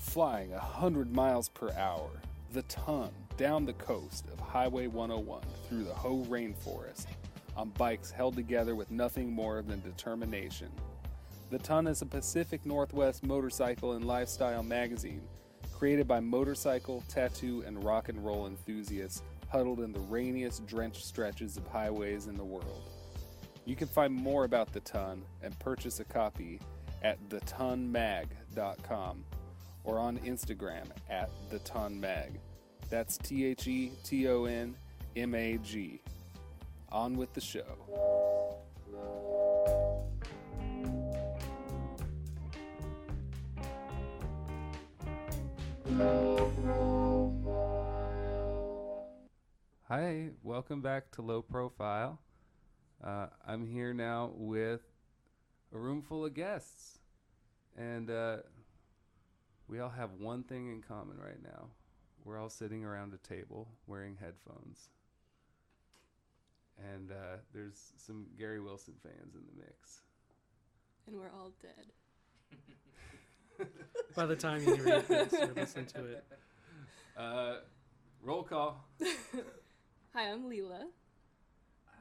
Flying 100 miles per hour, the Ton, down the coast of Highway 101 through the Hoh Rainforest, on bikes held together with nothing more than determination. The Ton is a Pacific Northwest motorcycle and lifestyle magazine created by motorcycle, tattoo, and rock and roll enthusiasts huddled in the rainiest, drenched stretches of highways in the world. You can find more about The Ton and purchase a copy at thetonmag.com or on Instagram at thetonmag. That's ThetonMag. On with the show. Hi, welcome back to Low Profile. I'm here now with a room full of guests, and we all have one thing in common right now. We're all sitting around a table wearing headphones, and there's some Gary Wilson fans in the mix. And we're all dead. By the time you read this or listen to it. Roll call. Hi, I'm Leela.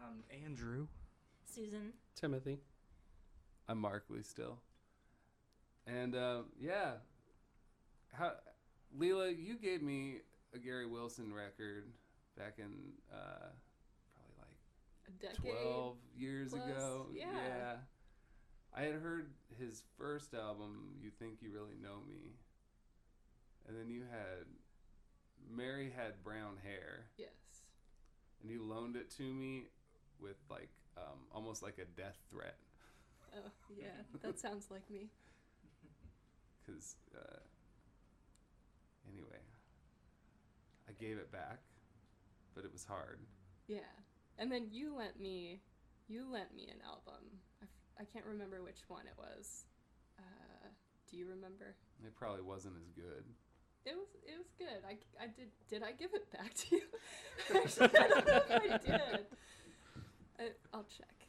I'm Andrew. Susan. Timothy. I'm Markley still. And yeah. Leela, you gave me a Gary Wilson record back in probably like A decade 12 years plus. ago. Yeah. I had heard his first album, You Think You Really Know Me. And then you had Mary Had Brown Hair. Yes. And you loaned it to me with like almost like a death threat. Oh, yeah. That sounds like me. Because anyway, I gave it back, but it was hard. Yeah. And then you lent me an album. I can't remember which one it was. Do you remember? It probably wasn't as good. It was good. Did I give it back to you? Actually, I don't know if I did. I'll check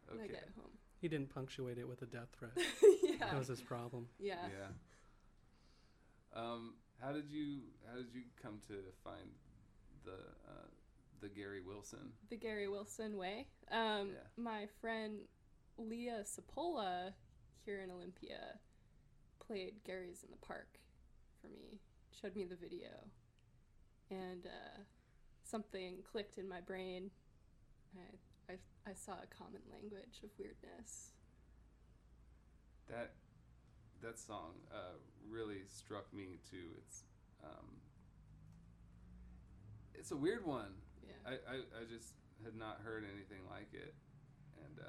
when I get home. He didn't punctuate it with a death threat. Yeah. That was his problem. Yeah. How did you come to find the Gary Wilson? The Gary Wilson way. My friend Leah Sapola here in Olympia played Gary's in the Park for me. Showed me the video, and something clicked in my brain. I saw a common language of weirdness. That song really struck me too. It's a weird one. Yeah. I just had not heard anything like it, and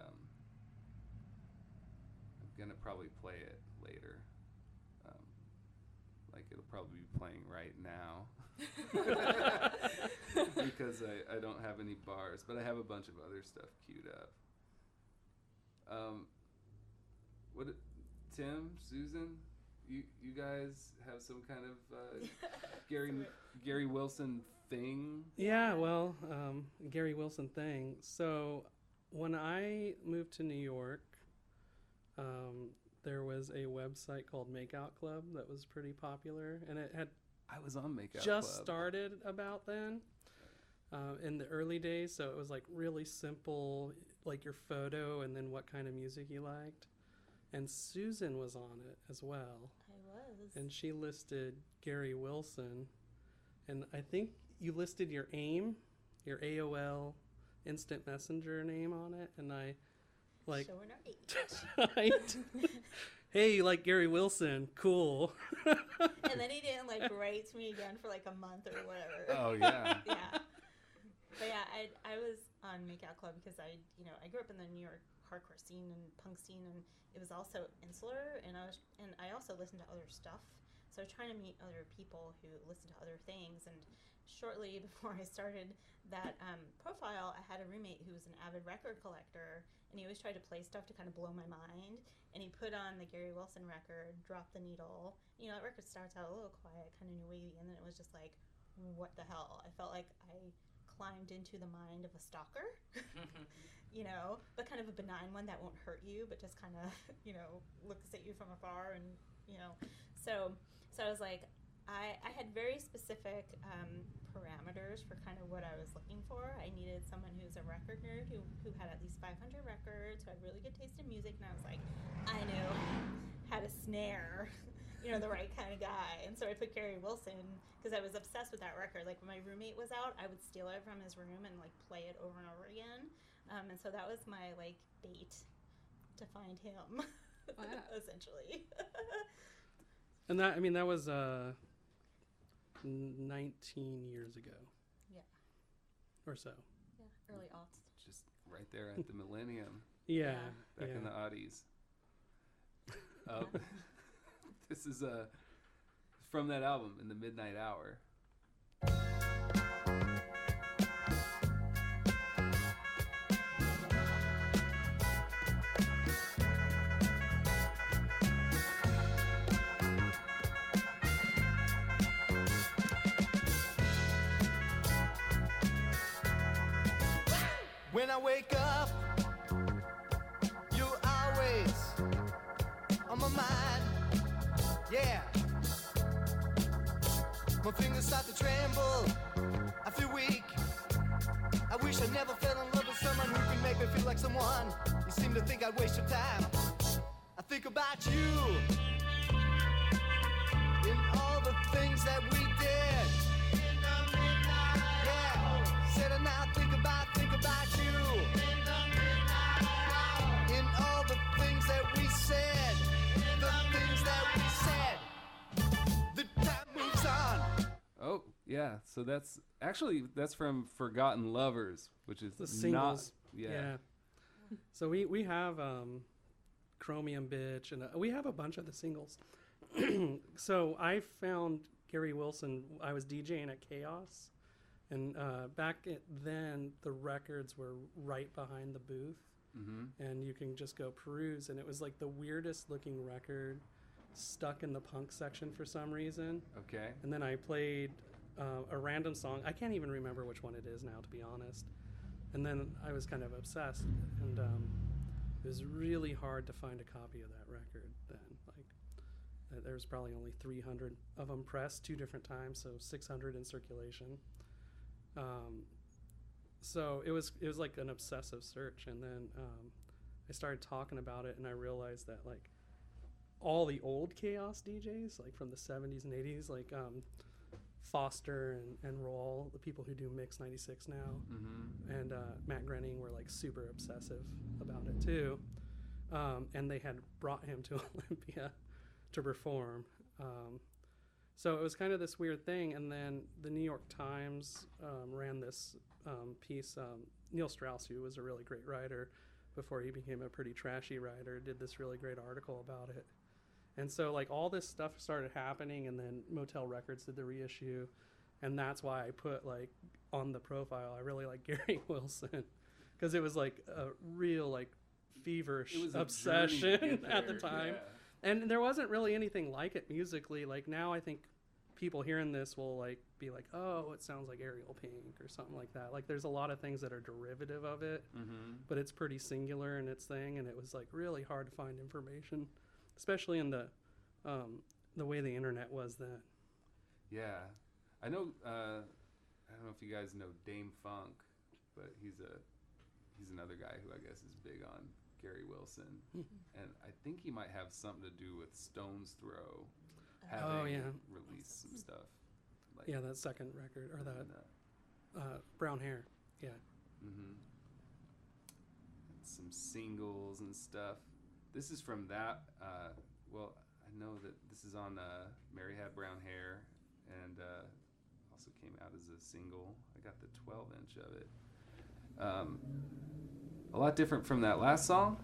I'm gonna probably play it later. Like it'll probably be playing right now because I don't have any bars, but I have a bunch of other stuff queued up. Tim, Susan, you guys have some kind of Gary Wilson thing? Yeah, well, Gary Wilson thing. So when I moved to New York, there was a website called Makeout Club that was pretty popular, and it had I was on Makeout just Club. started about then in the early days. So it was like really simple, like your photo and then what kind of music you liked. And Susan was on it as well. I was. And she listed Gary Wilson. And I think you listed your AIM, your AOL Instant Messenger name on it. And I like Showing our age. typed, hey, you like Gary Wilson? Cool. And then he didn't like write to me again for like a month or whatever. Oh yeah. Yeah. But yeah, I was on Makeout Club because I grew up in the New York hardcore scene and punk scene, and it was also insular, and I also listened to other stuff. So I was trying to meet other people who listened to other things, and shortly before I started that profile, I had a roommate who was an avid record collector, and he always tried to play stuff to kind of blow my mind, and he put on the Gary Wilson record, Drop the Needle. That record starts out a little quiet, kind of new wavy, and then it was just like, what the hell? I felt like I climbed into the mind of a stalker, you know, but kind of a benign one that won't hurt you, but just kind of, you know, looks at you from afar and, you know. So I was like, I had very specific parameters for kind of what I was looking for. I needed someone who's a record nerd, who had at least 500 records, who had really good taste in music, and I was like, I knew how to snare, you know, the right kind of guy. And so I put Gary Wilson, because I was obsessed with that record. Like, when my roommate was out, I would steal it from his room and, like, play it over and over again. And so that was my, like, bait to find him, essentially. And that, I mean, that was 19 years ago. Yeah. Or so. Yeah, early aughts. Just right there at the millennium. Yeah. Back in the oddies. This is from that album, In the Midnight Hour. When I wake up, you're always on my mind, yeah. My fingers start to tremble, I feel weak. I wish I never fell in love with someone who could make me feel like someone. You seem to think I'd waste your time. I think about you, in all the things that we did. Yeah, said I now think about you. In all the things that we said, the things that we said, the time moves on. Oh, yeah. So that's from Forgotten Lovers, which is The singles. not... Yeah. So we have Chromium Bitch, and we have a bunch of the singles. So I found Gary Wilson, I was DJing at Chaos, and back then the records were right behind the booth, and you can just go peruse, and it was like the weirdest looking record stuck in the punk section for some reason. Okay. And then I played a random song. I can't even remember which one it is now, to be honest. And then I was kind of obsessed, and it was really hard to find a copy of that record then. Like, there was probably only 300 of them pressed 2 different times, so 600 in circulation. So it was like an obsessive search, and then I started talking about it, and I realized that like all the old Chaos DJs, like from the 70s and 80s, like Foster and Roll, the people who do Mix 96 now, and Matt Groening were like super obsessive about it too, and they had brought him to Olympia to perform. So it was kind of this weird thing, and then the New York Times ran this piece. Neil Strauss, who was a really great writer before he became a pretty trashy writer, did this really great article about it. And so like all this stuff started happening, and then Motel Records did the reissue, and that's why I put like on the profile, I really like Gary Wilson, because it was like a real like feverish obsession at the time. Yeah. And there wasn't really anything like it musically. Like now I think people hearing this will like be like, oh, it sounds like Ariel Pink or something like that. Like there's a lot of things that are derivative of it, but it's pretty singular in its thing, and it was like really hard to find information, especially in the way the internet was then. Yeah, I know. I don't know if you guys know Dame Funk, but he's another guy who I guess is big on Gary Wilson, and I think he might have something to do with Stone's Throw having released some stuff. Like, yeah, that second record, or that Brown Hair. Yeah. Some singles and stuff. This is from that. Well, I know that this is on Mary Had Brown Hair, and also came out as a single. I got the 12-inch of it. A lot different from that last song,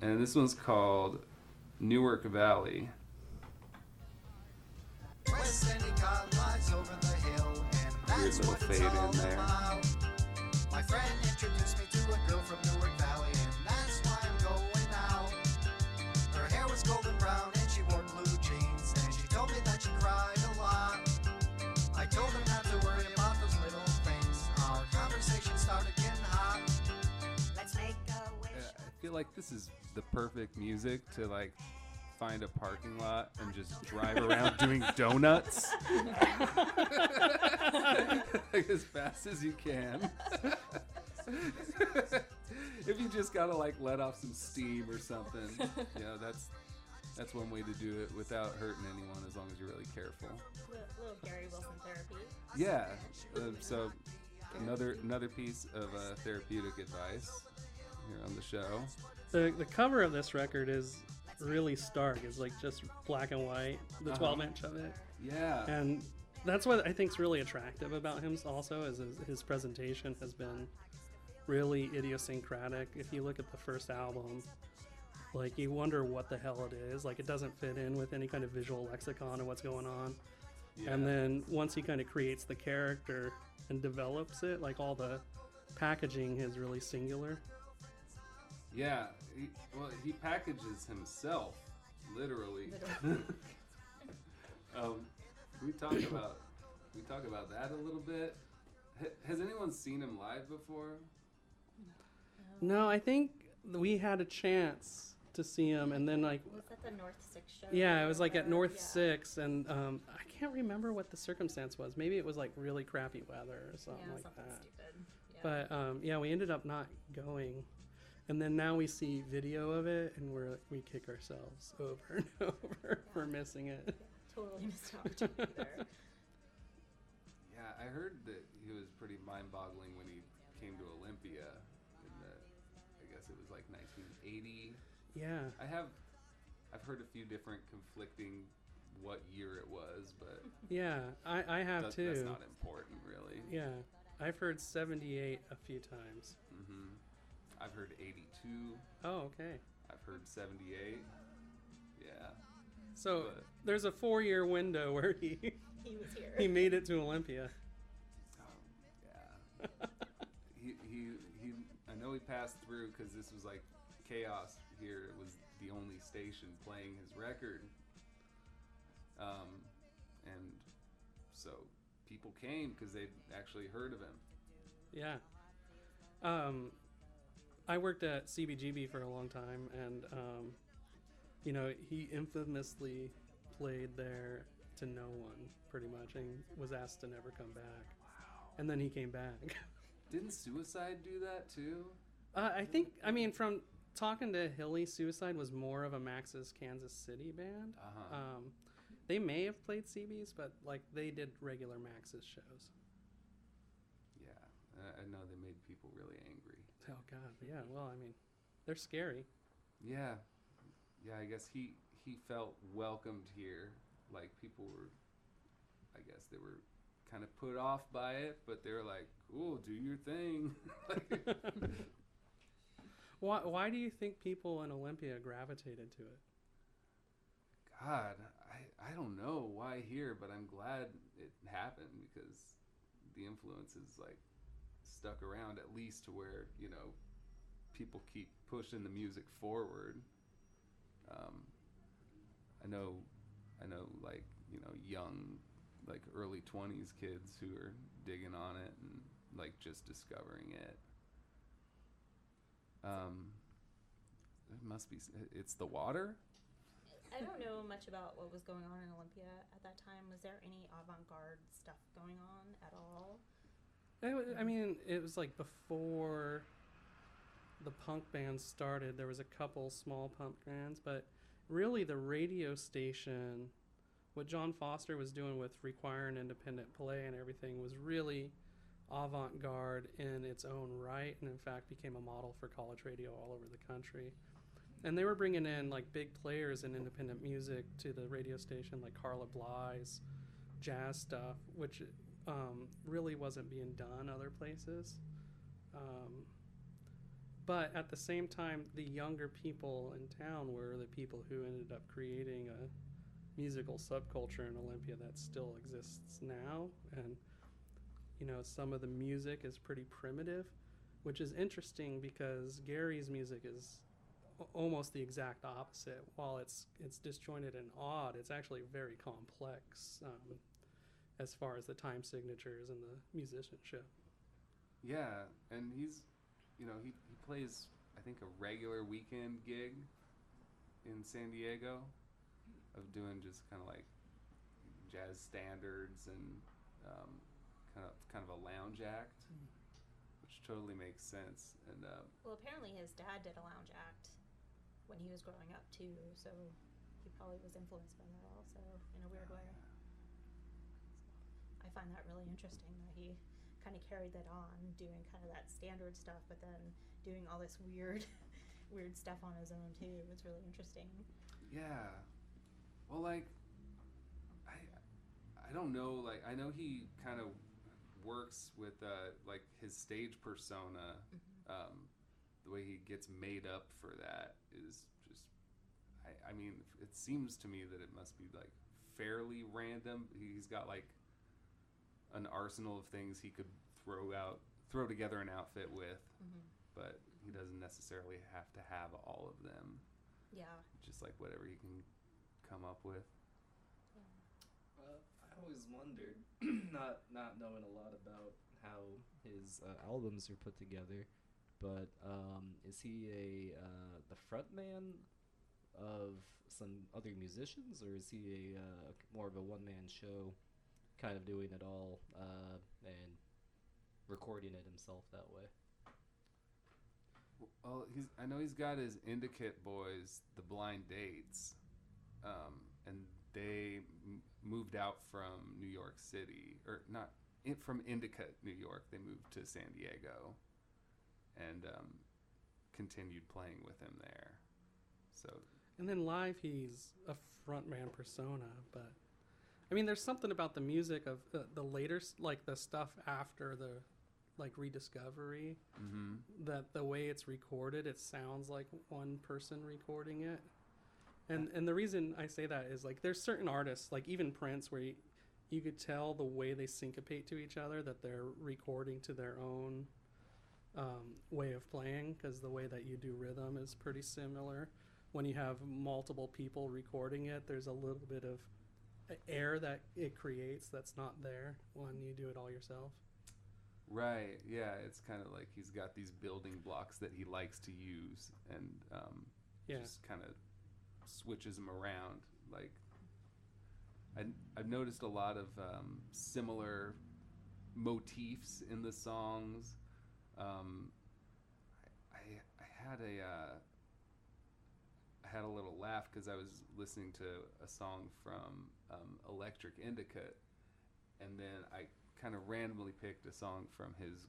and this one's called Newark Valley. Over the hill, and that's weird little what fade it's all in there. about. My friend introduced me to a girl from Newark Valley, and that's why I'm going now. Her hair was golden brown and she wore blue jeans, and she told me that she cried a lot. I told her not to worry about those little things. Our feel like this is the perfect music to like find a parking lot and just drive around doing donuts like as fast as you can. If you just gotta like let off some steam or something, that's one way to do it without hurting anyone, as long as you're really careful. Little Gary Wilson therapy. Yeah. So another piece of therapeutic advice here on the show. The cover of this record is really stark. It's like just black and white, the 12-inch of it. Yeah. And that's what I think is really attractive about him also, is his presentation has been really idiosyncratic. If you look at the first album, like you wonder what the hell it is. Like it doesn't fit in with any kind of visual lexicon of what's going on. Yeah. And then once he kind of creates the character and develops it, like all the packaging is really singular. Yeah, he packages himself, literally. We talk about that a little bit. Has anyone seen him live before? No, I think we had a chance to see him, and then like was that the North 6 show? Yeah, it was like at North 6, and I can't remember what the circumstance was. Maybe it was like really crappy weather or something like something that. Stupid. Yeah. But we ended up not going, and then now we see video of it, and we kick ourselves over and over for missing it. Yeah, totally missed an opportunity there. Yeah, I heard that he was pretty mind-boggling when he came to Olympia in I guess it was like 1980. Yeah. I've heard a few different conflicting what year it was, but yeah, I have too. That's not important, really. Yeah, I've heard 78 a few times. Mm-hmm. I've heard 82. Oh, okay. I've heard 78. Yeah. So there's a 4-year window where he was here. He made it to Olympia. Oh, yeah. he I know he passed through because this was like chaos here. It was the only station playing his record. And so people came because they'd actually heard of him. Yeah. I worked at CBGB for a long time, and he infamously played there to no one, pretty much, and was asked to never come back. Wow. And then he came back. Didn't Suicide do that too? From talking to Hilly, Suicide was more of a Max's Kansas City band. Uh-huh. They may have played CB's, but like they did regular Max's shows. Yeah, I know they made people really angry. Oh God, yeah. Well, they're scary. Yeah, I guess he felt welcomed here. Like people were, I guess they were kind of put off by it, but they were like, "Cool, do your thing." Why do you think people in Olympia gravitated to it? God, I don't know why here, but I'm glad it happened because the influence is like stuck around, at least to where, people keep pushing the music forward. I know like, young, like early 20s kids who are digging on it and like just discovering it. It must be, it's the water? I don't know much about what was going on in Olympia at that time. Was there any avant-garde stuff going on at all? It was like before the punk bands started. There was a couple small punk bands, but really the radio station, what John Foster was doing with requiring independent play and everything, was really avant-garde in its own right, and in fact became a model for college radio all over the country. And they were bringing in like big players in independent music to the radio station, like Carla Bly's jazz stuff, which really wasn't being done other places. But at the same time, the younger people in town were the people who ended up creating a musical subculture in Olympia that still exists now. And, some of the music is pretty primitive, which is interesting because Gary's music is almost the exact opposite. While it's disjointed and odd, it's actually very complex as far as the time signatures and the musicianship. Yeah, and he's, he plays I think, a regular weekend gig in San Diego of doing just kind of like jazz standards and kind of a lounge act, which totally makes sense. And Well, apparently his dad did a lounge act when he was growing up too, so he probably was influenced by that also in a weird way. I find that really interesting that he kind of carried that on, doing kind of that standard stuff, but then doing all this weird stuff on his own too. It's really interesting. Yeah. Well, like, I don't know, like, I know he kind of works with, like, his stage persona. The way he gets made up for that is just, I mean, it seems to me that it must be, like, fairly random. He's got, like, an arsenal of things he could throw together an outfit with, but he doesn't necessarily have to have all of them. Yeah. Just like whatever he can come up with. I always wondered, not knowing a lot about how his albums are put together, but is he the frontman of some other musicians, or is he more of a one-man show, kind of doing it all and recording it himself that way? Well, I know he's got his Indicate boys, the Blind Dates, and they moved out from New York City, or not from Indicate, New York. They moved to San Diego, and continued playing with him there. So. And then live, he's a frontman persona, but I mean, there's something about the music of the later, like the stuff after the, like, rediscovery, that the way it's recorded, it sounds like one person recording it. And the reason I say that is, like, there's certain artists, like even Prince, where you could tell the way they syncopate to each other that they're recording to their own way of playing, because the way that you do rhythm is pretty similar. When you have multiple people recording it, there's a little bit of air that it creates that's not there when you do it all yourself. Right, yeah, it's kind of like he's got these building blocks that he likes to use, and just kind of switches them around. Like, I've noticed a lot of similar motifs in the songs. I had a little laugh because I was listening to a song from Electric Indicate, and then I kind of randomly picked a song from his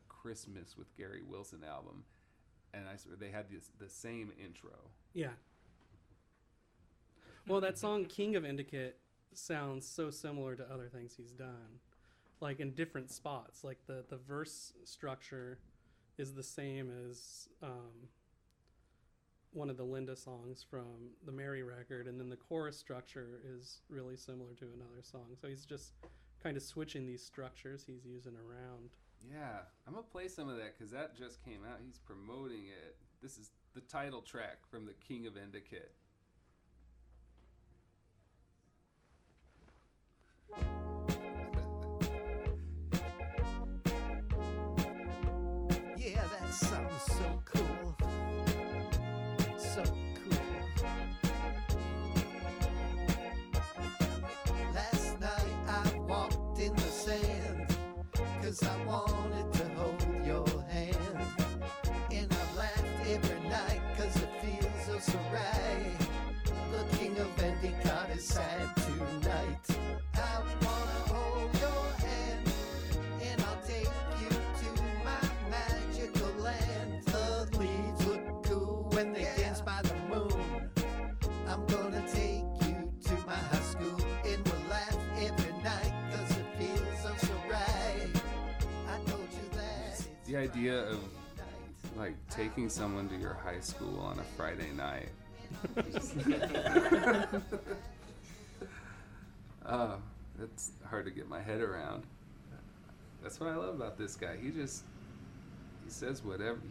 Christmas with Gary Wilson album, and I swear they had the same intro. Yeah. Well, that song King of Indicate sounds so similar to other things he's done, like in different spots. Like the verse structure is the same as one of the Linda songs from the Mary record, and then the chorus structure is really similar to another song. So he's just kind of switching these structures he's using around. Yeah, I'm gonna play some of that because that just came out. He's promoting it. This is the title track from the King of Indicate. Yeah, that sounds so cool. So cool. Last night I walked in the sand, 'cause I wanted to hold your hand. And I laughed every night 'cause it feels oh so right. The King of Endicott is sad tonight. I wanna hold your hand, and I'll take you to my magical land. The leaves look cool when they dance by the moon. I'm gonna take you to my high school, and we'll laugh every night 'cause it feels oh so right. I told you that. The idea of like taking someone to your high school on a Friday night. That's hard to get my head around. That's what I love about this guy. He says whatever.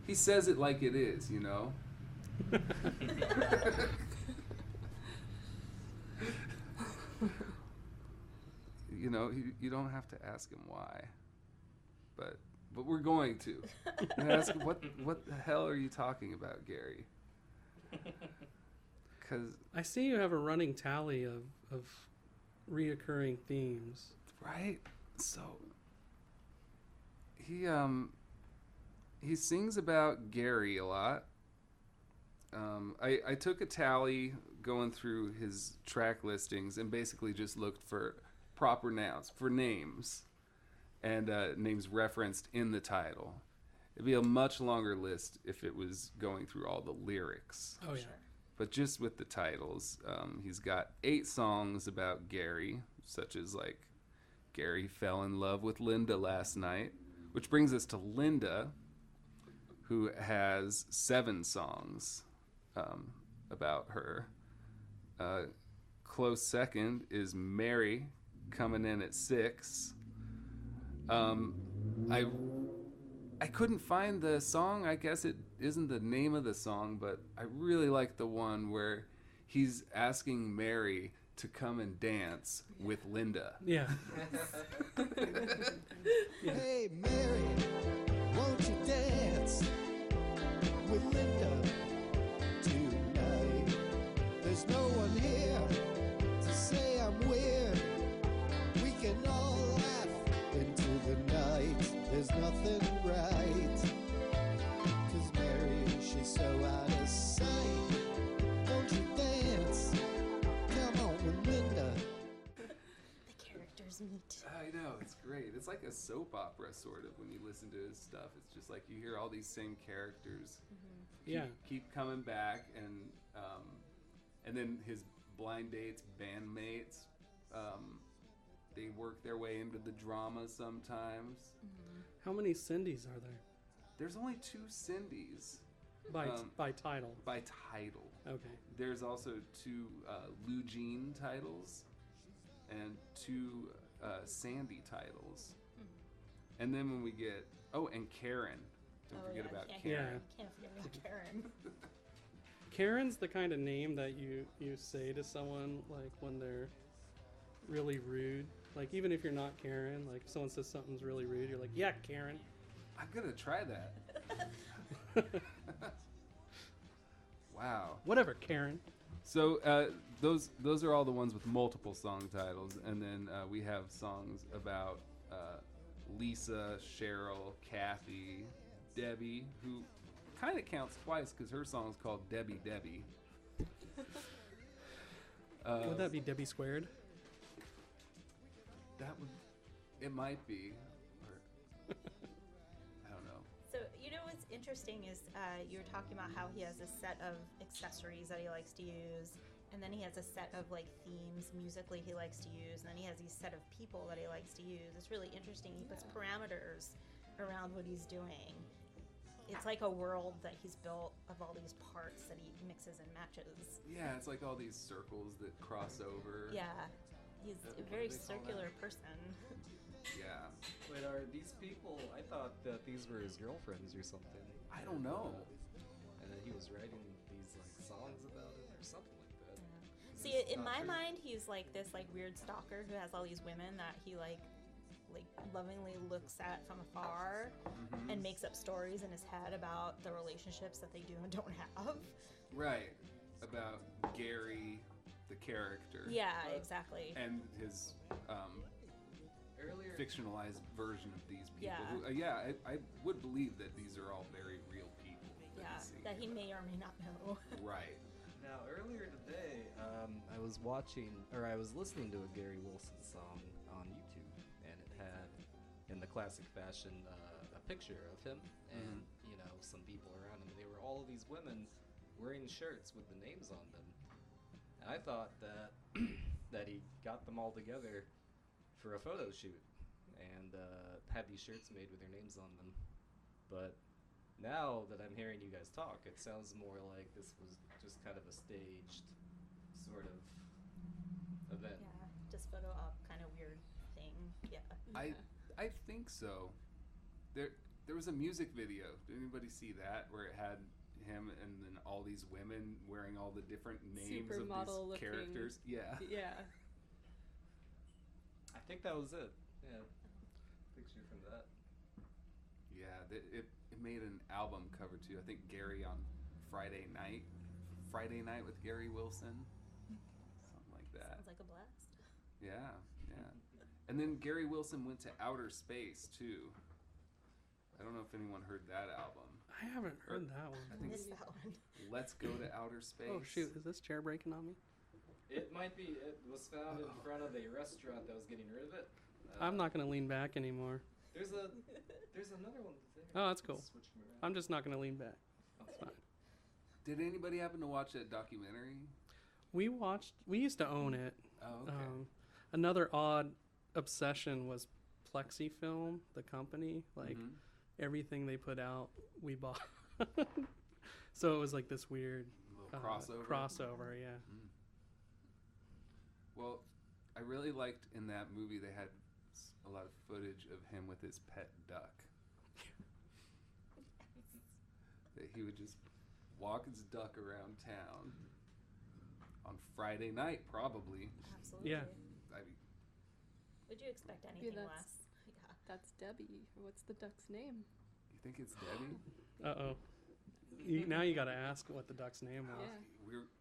He says it like it is, you know? You know, you don't have to ask him why. But but we're going to. And ask what the hell are you talking about, Gary? Because I see you have a running tally of reoccurring themes. right, so he sings about Gary a lot. I took a tally going through his track listings and basically just looked for proper nouns, for names, and names referenced in the title. It'd be a much longer list if it was going through all the lyrics. Oh, yeah. Sure. But just with the titles, he's got 8 songs about Gary, such as like Gary fell in love with Linda last night, which brings us to Linda, who has 7 songs about her. Close second is Mary, coming in at 6. I couldn't find the song. I guess it isn't the name of the song, but I really like the one where he's asking Mary to come and dance with Linda. Yeah. Hey Mary, won't you dance with Linda tonight? There's no one here to say I'm weird. We can all laugh into the night. There's nothing right, 'cause Mary, she's so out of sight. Won't you dance? Come on with Linda. The characters meet. I know, it's great. It's like a soap opera, sort of, when you listen to his stuff. It's just like you hear all these same characters keep coming back, and then his blind dates, bandmates, they work their way into the drama sometimes. How many Cindy's are there? There's only 2 Cindy's By title. by title. Okay. There's also 2 Lou Jean titles and 2 Sandy titles. And then when we get and Karen. Don't forget about Karen. Can't forget about Karen. Karen's the kind of name that you say to someone like when they're really rude. Like even if you're not Karen, like if someone says something's really rude, you're like, yeah, Karen. I'm gonna try that. Wow. Whatever, Karen. So those are all the ones with multiple song titles, and then we have songs about Lisa, Cheryl, Kathy, Debbie, who kind of counts twice because her song's called Debbie Debbie. Would that be Debbie squared? It might be. Or, I don't know. So, you know what's interesting is you were talking about how he has a set of accessories that he likes to use, and then he has a set of like themes musically he likes to use, and then he has these set of people that he likes to use. It's really interesting. He puts parameters around what he's doing. It's like a world that he's built of all these parts that he mixes and matches. Yeah, it's like all these circles that cross over. Yeah, he's a very circular person. Yeah. Wait, are these people? I thought that these were his girlfriends or something. I don't know. And that he was writing these like songs about it or something like that. Yeah. See, in my mind, he's like this like weird stalker who has all these women that he like lovingly looks at from afar and makes up stories in his head about the relationships that they do and don't have. Right. About Gary, the character. Yeah, exactly. And his Earlier, fictionalized version of these people. Yeah. Who, I would believe that these are all very real people. That he may or may not know. Right. Now, earlier today, I was listening to a Gary Wilson song on YouTube, and it had, in the classic fashion, a picture of him and some people around him. They were all of these women wearing shirts with the names on them. And I thought that that he got them all together for a photo shoot and had these shirts made with their names on them. But now that I'm hearing you guys talk, it sounds more like this was just kind of a staged sort of event. Yeah, just photo op kind of weird thing. Yeah. I think so. There was a music video. Did anybody see that where it had him and then all these women wearing all the different names of these characters? Yeah. Yeah. I think that was it. Yeah. Picture from that. Yeah, it made an album cover too. I think Gary on Friday Night with Gary Wilson, something like that. Sounds like a blast. Yeah. And then Gary Wilson went to outer space too. I don't know if anyone heard that album. I haven't heard that one. I think Missed that one. Let's Go to Outer Space. Oh shoot, is this chair breaking on me? It might be. It was found in front of a restaurant that was getting rid of it. I'm not gonna lean back anymore. There's another one there. Oh, that's cool. Switch me around. I'm just not gonna lean back. That's fine. Did anybody happen to watch that documentary? We used to own it. Oh, okay. Another odd obsession was Plexifilm, the company. Like everything they put out, we bought. So it was like this weird little crossover, yeah. Well, I really liked in that movie they had a lot of footage of him with his pet duck. That he would just walk his duck around town on Friday night, probably. Absolutely. Yeah. I mean, Would you expect anything that's- less? Yeah. That's Debbie. What's the duck's name? you think it's Debbie? Uh-oh. Now you gotta ask what the duck's name was.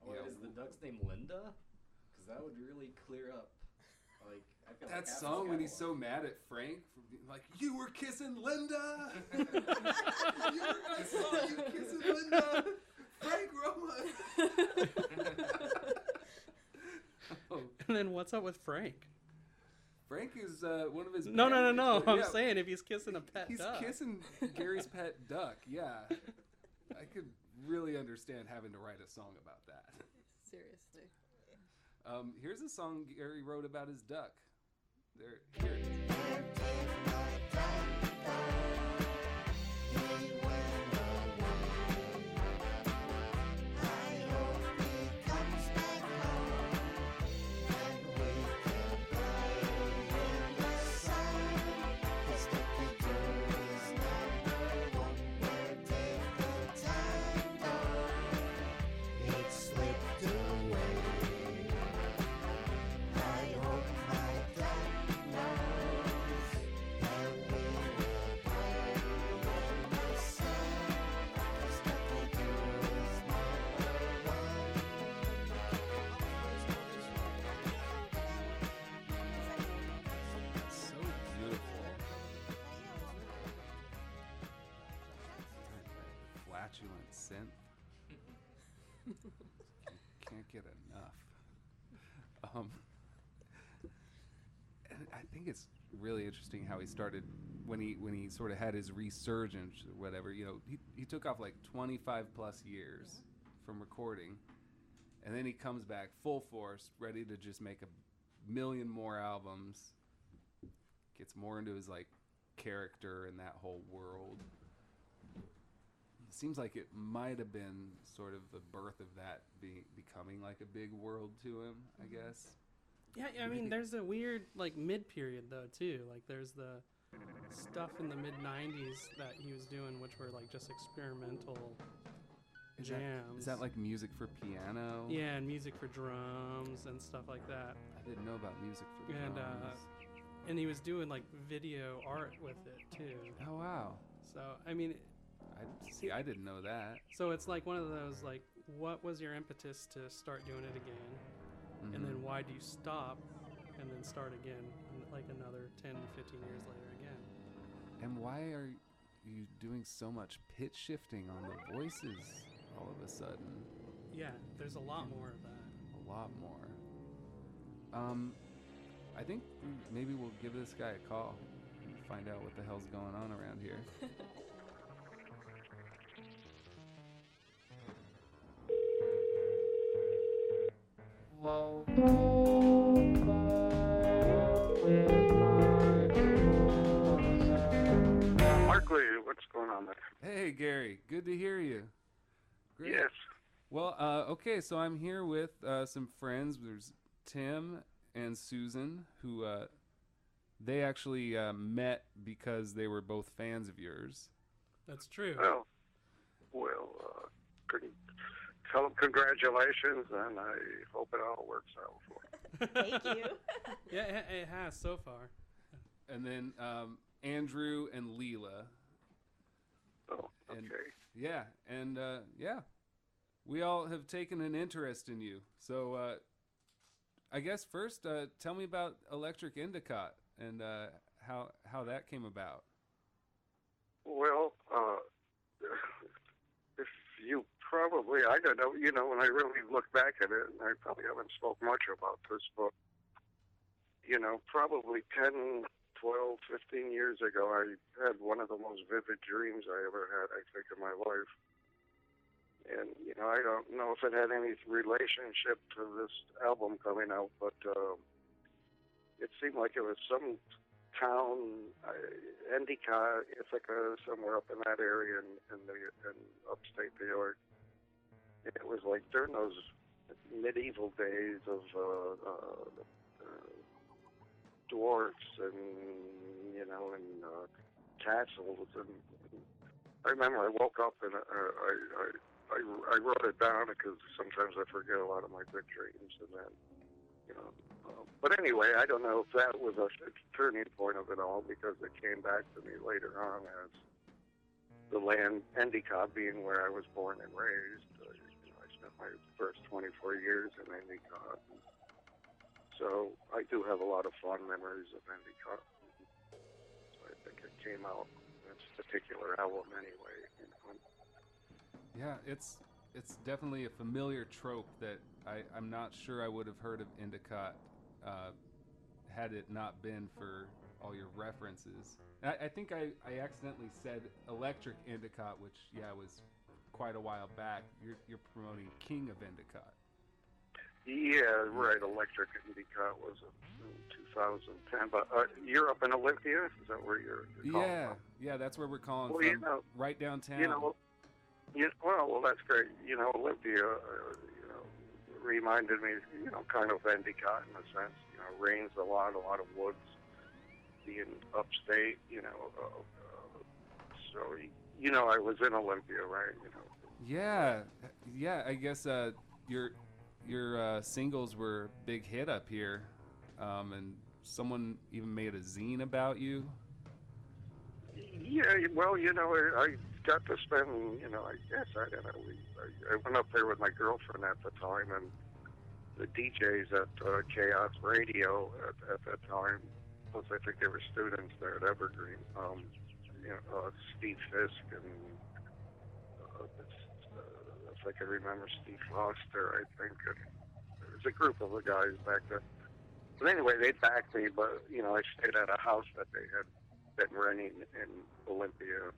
Yeah. Is the duck's name Linda? Because that would really clear up. Like I feel That like half song the when he's so catalog. mad at Frank for being like, you were kissing Linda. I saw you kissing Linda. Frank Roma. Oh, And then what's up with Frank? Frank is one of his. No. bandmates, but I'm yeah, saying if he's kissing a pet he's duck. kissing Gary's pet duck. Yeah, I could really understand having to write a song about that. Seriously. Here's a song Gary wrote about his duck. Here it is. So beautiful. Flatulent synth. Can't get enough. And I think it's really interesting how he started when he sort of had his resurgence or whatever. You know, he took off like 25 plus years from recording, and then he comes back full force, ready to just make a million more albums. Gets more into his like character and that whole world. Seems like it might have been sort of the birth of that becoming like a big world to him, I guess. Yeah, I mean, there's a weird, like, mid-period, though, too. Like, there's the stuff in the mid-90s that he was doing, which were, like, just experimental jams. Is that like music for piano? Yeah, and music for drums and stuff like that. I didn't know about music for And, drums. And he was doing, like, video art with it, too. Oh, wow. So, I mean, I didn't know that. so it's like one of those, like, what was your impetus to start doing it again? Mm-hmm. And then why do you stop and then start again, like another 10 to 15 years later again? And why are you doing so much pitch shifting on the voices all of a sudden? Yeah, there's a lot more of that. A lot more. I think maybe we'll give this guy a call and find out what the hell's going on around here. Markley, what's going on there? Hey, Gary. Good to hear you. Great. Yes. Well, okay, so I'm here with some friends. There's Tim and Susan, who they actually met because they were both fans of yours. That's true. Well, tell them congratulations, and I hope it all works out for them. Thank you. Yeah, it has so far. And then Andrew and Leela, Oh, And, okay. yeah, and we all have taken an interest in you. So I guess first, tell me about Electric Endicott and how that came about. Well, if you probably, I don't know, when I really look back at it, and I probably haven't spoke much about this, but, probably 10, 12, 15 years ago, I had one of the most vivid dreams I ever had, I think, in my life. And, I don't know if it had any relationship to this album coming out, but it seemed like it was some town, Endicott, Ithaca, somewhere up in that area in upstate New York. And it was like during those medieval days of dwarfs and castles, and I remember I woke up and I wrote it down because sometimes I forget a lot of my good dreams, and then but anyway, I don't know if that was a turning point of it all, because it came back to me later on as the land Endicott being where I was born and raised. I spent my first 24 years in Endicott. So I do have a lot of fond memories of Endicott. So I think it came out in this particular album anyway. Yeah, it's definitely a familiar trope that I'm not sure I would have heard of Endicott had it not been for all your references. I think I accidentally said Electric Endicott, which was quite a while back. You're promoting King of Endicott. Yeah, right. Electric Endicott was in 2010. But you're up in Olympia? Is that where you're calling from? Yeah, that's where we're calling well, from. Right downtown. Well, that's great. Olympia, reminded me, kind of Endicott in a sense. Rains a lot of woods, being upstate, so, I was in Olympia, right? Yeah, I guess your singles were a big hit up here, and someone even made a zine about you. Yeah, well, I got to spend, I guess, I don't know, I went up there with my girlfriend at the time, and the DJs at Chaos Radio at that time, plus I think there were students there at Evergreen, Steve Fisk and if I can remember Steve Foster, I think. And there was a group of the guys back then. But anyway, they backed me, but, I stayed at a house that they had been renting in Olympia.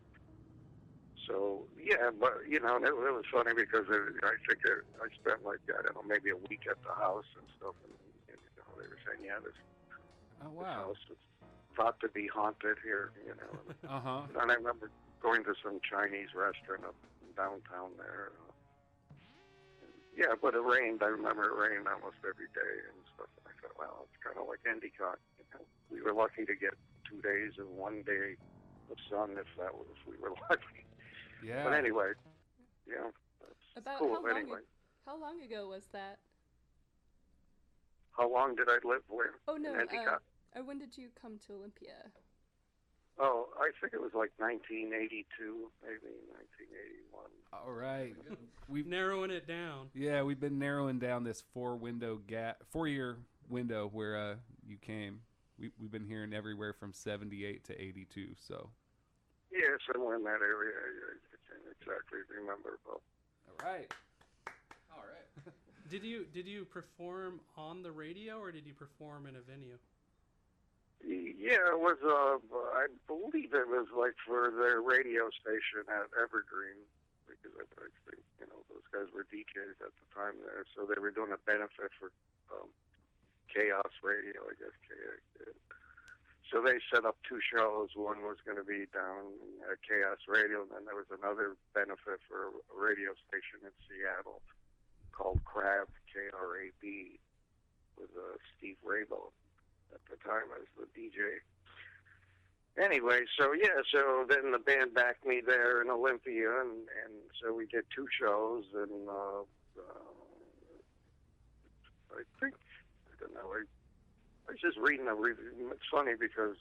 So, yeah, but, it was funny because I think I spent like, I don't know, maybe a week at the house and stuff. And they were saying, this house is thought to be haunted here, Uh-huh. And I remember going to some Chinese restaurant up downtown there. Yeah, but it rained. I remember it rained almost every day and stuff. And I thought, well, it's kind of like Endicott. We were lucky to get 2 days and 1 day of sun if we were lucky. Yeah. But anyway, that's About cool. how long ago was that? How long did I live where? Oh no, in Endicott? when did you come to Olympia? Oh, I think it was like 1982, maybe 1981. All right. We've narrowing it down. Yeah, we've been narrowing down this 4-year window where you came. We've been hearing everywhere from 78 to 82, so. Yeah, somewhere in that area. I can't exactly remember, but. All right. Did you perform on the radio, or did you perform in a venue? Yeah, it was, I believe it was like for their radio station at Evergreen, because I think, those guys were DJs at the time there, so they were doing a benefit for Chaos Radio, I guess KX did. So they set up 2 shows. One was going to be down at Chaos Radio, and then there was another benefit for a radio station in Seattle called Crab, Krab, with Steve Rabo at the time as the DJ. Anyway, so then the band backed me there in Olympia, and so we did 2 shows, and I think, I don't know, I just reading it's funny because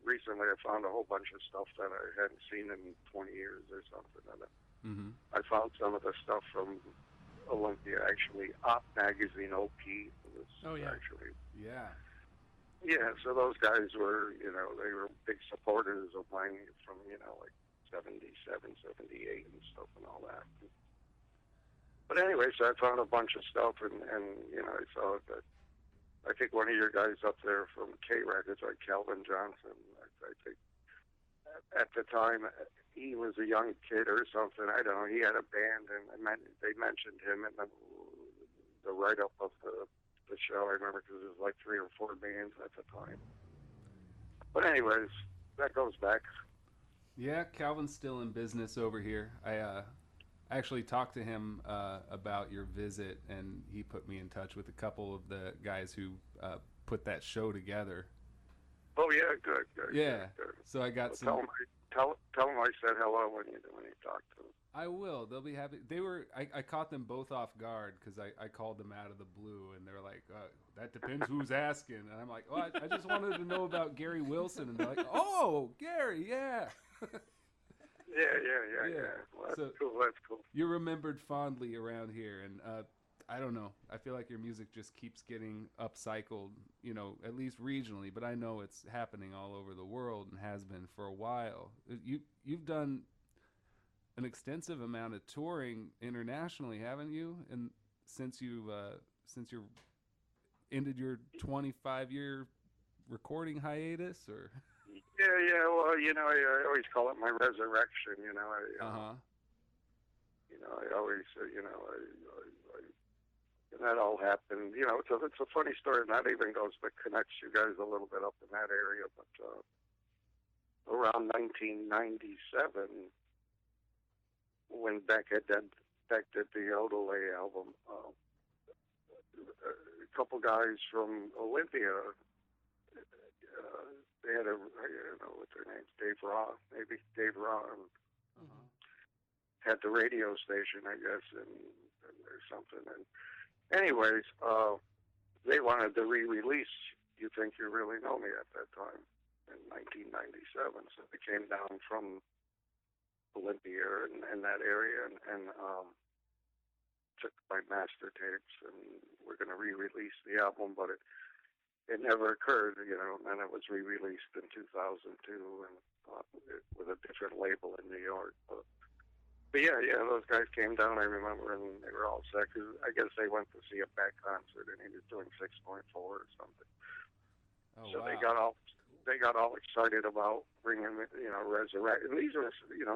recently I found a whole bunch of stuff that I hadn't seen in 20 years or something. And I found some of the stuff from Olympia, actually. Op Magazine OP was actually. Yeah. Yeah, so those guys were, they were big supporters of mine from, like 77, 78 and stuff and all that. But anyway, so I found a bunch of stuff and I saw that. I think one of your guys up there from K Records, like Calvin Johnson, I think at the time he was a young kid or something. I don't know. He had a band, and they mentioned him in the write-up of the show. I remember because it was like 3 or 4 bands at the time. But anyways, that goes back. Yeah, Calvin's still in business over here. I actually talked to him about your visit, and he put me in touch with a couple of the guys who put that show together. Oh yeah, good. Yeah, good. So I got some. Tell them I said hello when you talk to them. I will. They'll be happy. They were. I caught them both off guard because I called them out of the blue, and they're like, "That depends who's asking." And I'm like, "Oh, I just wanted to know about Gary Wilson," and they're like, "Oh, Gary, yeah." Yeah. Well, that's cool. You're remembered fondly around here, and I don't know. I feel like your music just keeps getting upcycled, at least regionally. But I know it's happening all over the world and has been for a while. You've done an extensive amount of touring internationally, haven't you? And since you ended your 25-year recording hiatus, or yeah. Well, I always call it my resurrection. I always, and that all happened. It's a funny story, and that even connects you guys a little bit up in that area. But around 1997, when Beck did the Odelay album, a couple guys from Olympia. They had I don't know what their names, Dave Raw, had the radio station, I guess, and or something. And anyways, they wanted to re-release You Think You Really Know Me at that time in 1997. So they came down from Olympia and that area and took my master tapes, and we're going to re-release the album, but it never occurred, and it was re-released in 2002 and with a different label in New York. But yeah, those guys came down, I remember, and they were all set. Cause I guess they went to see a Beck concert, and he was doing 6.4 or something. oh, So wow. they got all excited about bringing, Resurrect. And these are,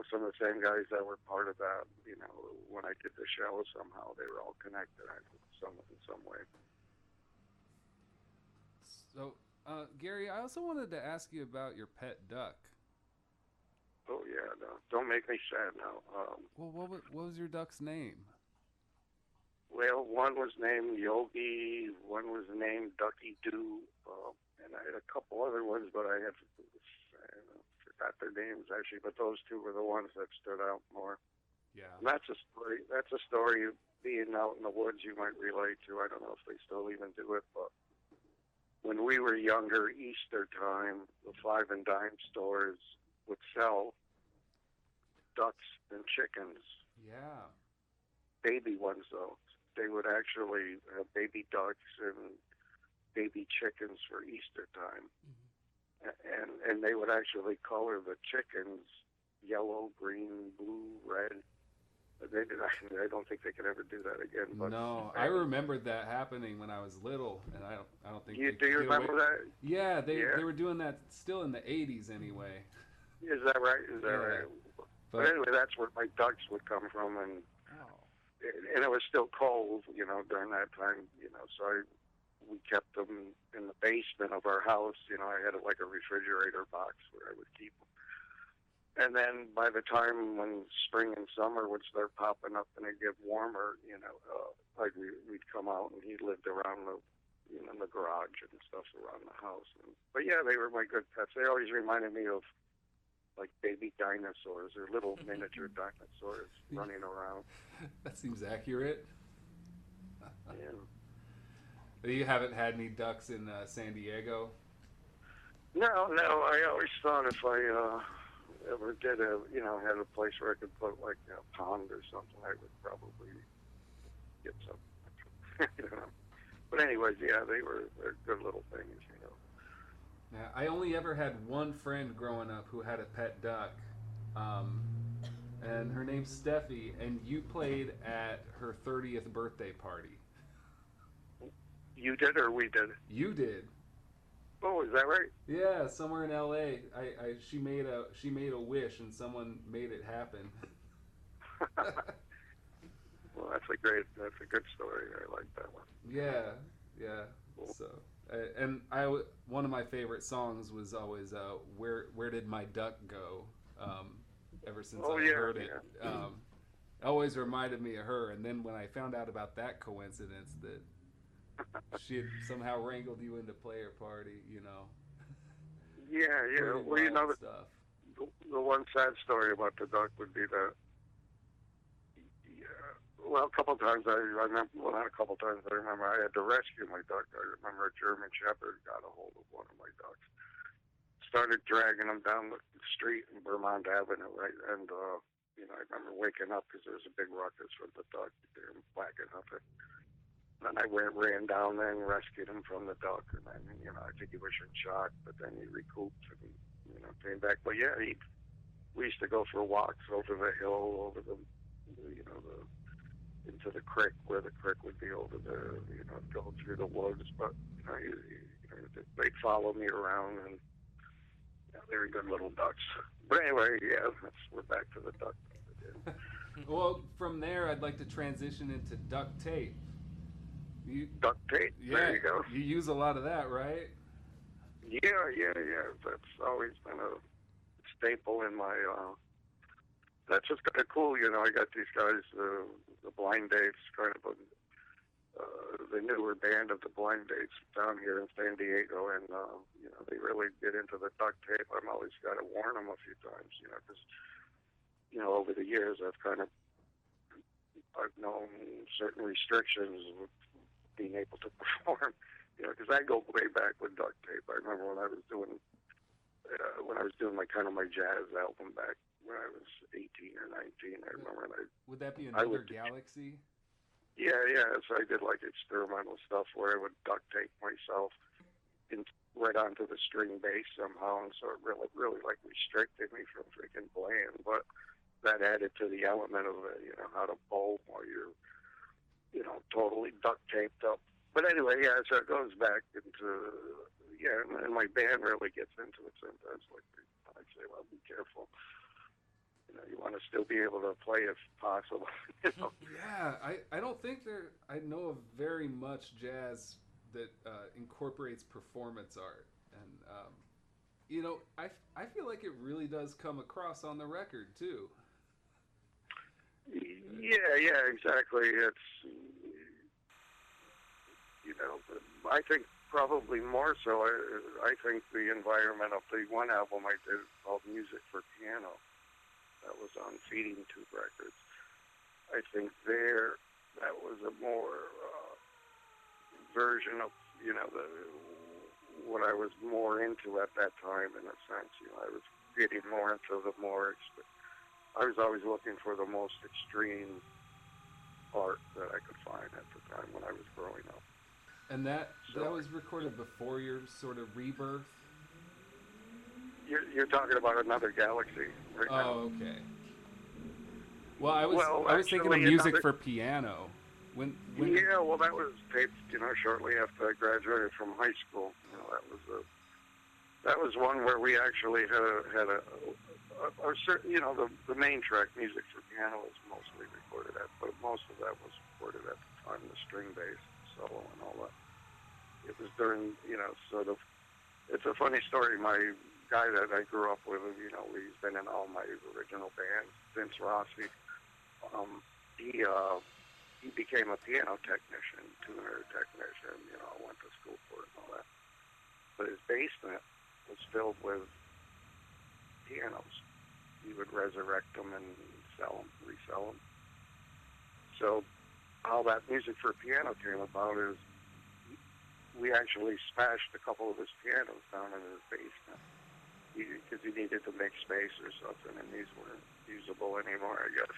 some of the same guys that were part of that, when I did the show. Somehow they were all connected in some way. So, Gary, I also wanted to ask you about your pet duck. Oh yeah, no, don't make me sad now. Well, what was your duck's name? Well, one was named Yogi, one was named Ducky Doo, and I had a couple other ones, but I forgot their names actually. But those two were the ones that stood out more. Yeah. And that's a story. That's a story of being out in the woods. You might relate to. I don't know if they still even do it, but when we were younger, Easter time, the 5 and dime stores would sell ducks and chickens. Yeah. Baby ones, though. They would actually have baby ducks and baby chickens for Easter time. Mm-hmm. And they would actually color the chickens yellow, green, blue, red. I don't think they could ever do that again. But no, I remembered that happening when I was little, and I don't think. Do you remember that? Yeah, they were doing that still in the 80s anyway. Is that right? Right? But anyway, that's where my ducks would come from, and it was still cold, during that time, So we kept them in the basement of our house. I had like a refrigerator box where I would keep them. And then by the time when spring and summer would start popping up and it get warmer, we'd come out and he lived around in the garage and stuff around the house. But yeah, they were my good pets. They always reminded me of like baby dinosaurs or little miniature dinosaurs running around. That seems accurate. Yeah. You haven't had any ducks in San Diego? No. I always thought if I ever did had a place where I could put like a pond or something, I would probably get some. But anyways, yeah, they're good little things. Yeah, I only ever had one friend growing up who had a pet duck, and her name's Steffi, and you played at her 30th birthday party. You did or we did? You did. Oh, is that right? Yeah, somewhere in L.A. She made a wish and someone made it happen. Well, that's a good story. I like that one. Yeah. Cool. So, and one of my favorite songs was always "Where Did My Duck Go?" Ever since I heard it, always reminded me of her. And then when I found out about that coincidence that she had somehow wrangled you into player party, Yeah. Well, stuff. The one sad story about the duck would be that. Well, a couple of times I remember. Well, not a couple of times. I remember I had to rescue my duck. I remember a German Shepherd got a hold of one of my ducks, started dragging him down the street in Vermont Avenue, right? And I remember waking up because there was a big ruckus with the duck. They were whacking up it. And I ran down there and rescued him from the duck. And then, I think he was in shock, but then he recouped and came back. But yeah, we used to go for walks over the hill, over the into the creek, where the creek would be over the, go through the woods. But, they'd follow me around, and they were good little ducks. But anyway, yeah, we're back to the duck. Well, from there, I'd like to transition into duct tape. Duct tape? Yeah, there you go. You use a lot of that, right? Yeah. That's always been a staple in my... That's just kind of cool, I got these guys, the Blind Dates, kind of the newer band of the Blind Dates down here in San Diego, and they really get into the duct tape. I'm always got to warn them a few times, because over the years I've known certain restrictions with being able to perform, because I go way back with duct tape. I remember when I was doing my kind of my jazz album back when I was 18 or 19. I remember would that be Another Galaxy? Yeah. So I did like experimental stuff where I would duct tape myself right onto the string bass somehow, and so it really like restricted me from freaking playing. But that added to the element of how to bowl while you're totally duct taped up. But anyway, yeah. So it goes back into and my band really gets into it sometimes. Like I say, well, be careful. You want to still be able to play if possible. Yeah, I don't think I know of very much jazz that incorporates performance art, and I feel like it really does come across on the record too. Yeah, exactly. It's I think probably more so. I think the environment of the one album I did called Music for Piano. That was on Feeding Tube Records. I think that was a more version of what I was more into at that time. In a sense, I was getting more into the more. I was always looking for the most extreme art that I could find at the time when I was growing up. And that was recorded before your sort of rebirth. You're talking about Another Galaxy right now. Oh, okay. Well, I was thinking of Music for Piano. When yeah, well, that was taped, shortly after I graduated from high school. That was one where we actually had a certain, the main track, Music for Piano, was mostly recorded at, but most of that was recorded at the time, the string bass solo and all that. It was during, sort of. It's a funny story. My guy that I grew up with, he's been in all my original bands, Vince Rossi. He became a piano technician, tuner technician, went to school for it and all that. But his basement was filled with pianos. He would resurrect them and resell them. So how that Music for Piano came about is we actually smashed a couple of his pianos down in his basement because he needed to make space or something, and these weren't usable anymore, I guess.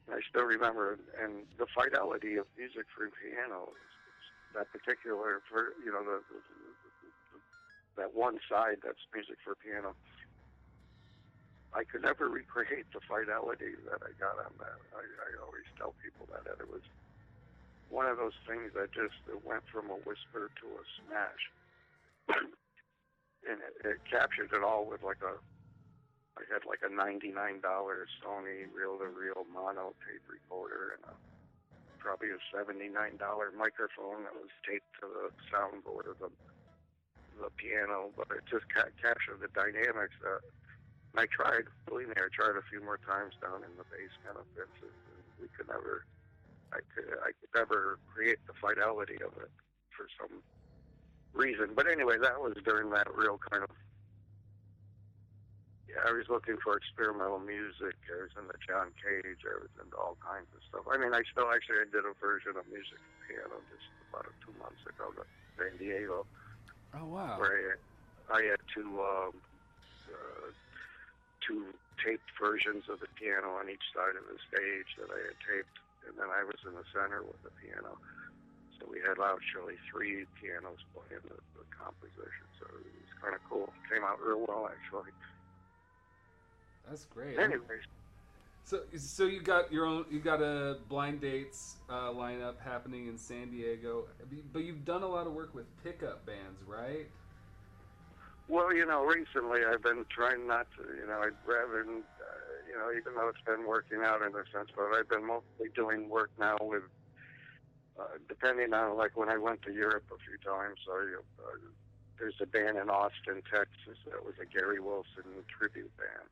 And I still remember, and the fidelity of music for piano, that particular, that one side that's music for piano, I could never recreate the fidelity that I got on that. I always tell people that it was one of those things that just went from a whisper to a smash. And it captured it all with I had like a $99 Sony reel-to-reel mono tape recorder and probably a $79 microphone that was taped to the soundboard of the piano, but it just captured the dynamics that. And I tried, believe me, I tried a few more times down in the basement of Vince's, and I could never create the fidelity of it for some reason. But anyway, that was during that real kind of, I was looking for experimental music. I was into John Cage. I was into all kinds of stuff. I mean, I did a version of music piano just about 2 months ago to San Diego. Oh, wow. Where I had two taped versions of the piano on each side of the stage that I had taped, and then I was in the center with the piano. So we had actually 3 pianos playing the composition. So it was kind of cool. Came out real well, actually. That's great. Anyways. So you got a Blind Dates lineup happening in San Diego, but you've done a lot of work with pickup bands, right? Well, recently I've been trying not to, I'd rather, even though it's been working out in a sense, but I've been mostly doing work now with, depending on, like when I went to Europe a few times, there's a band in Austin, Texas, that was a Gary Wilson tribute band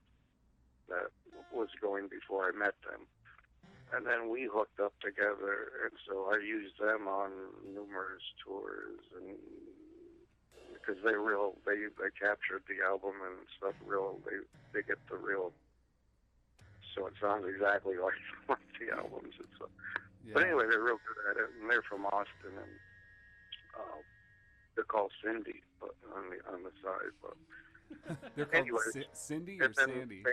that was going before I met them. And then we hooked up together, and so I used them on numerous tours, and because they captured the album and stuff they get the real, so it sounds exactly like the albums and stuff. Yeah. But anyway, they're real good at it, and they're from Austin, and they're called Cindy, but on the side. But they're called Cindy or Sandy?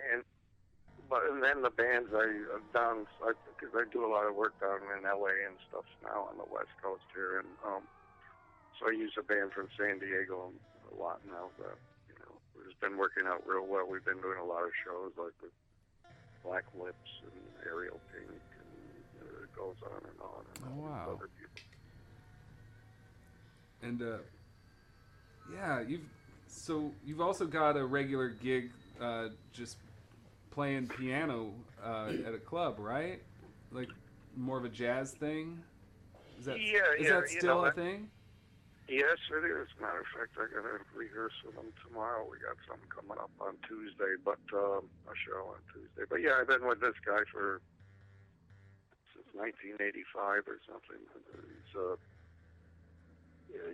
And then the bands I've done, because I do a lot of work down in LA and stuff now on the West Coast here, and so I use a band from San Diego a lot now that, it's been working out real well. We've been doing a lot of shows like with Black Lips and Ariel Pink, and it goes on and on. And oh, wow. Other people. And, you've also got a regular gig just playing piano at a club, right? Like more of a jazz thing? Is that still a thing? Yes, it is. Matter of fact, I got to rehearse with them tomorrow. We got something coming up on Tuesday, but a show on Tuesday. But yeah, I've been with this guy since 1985 or something.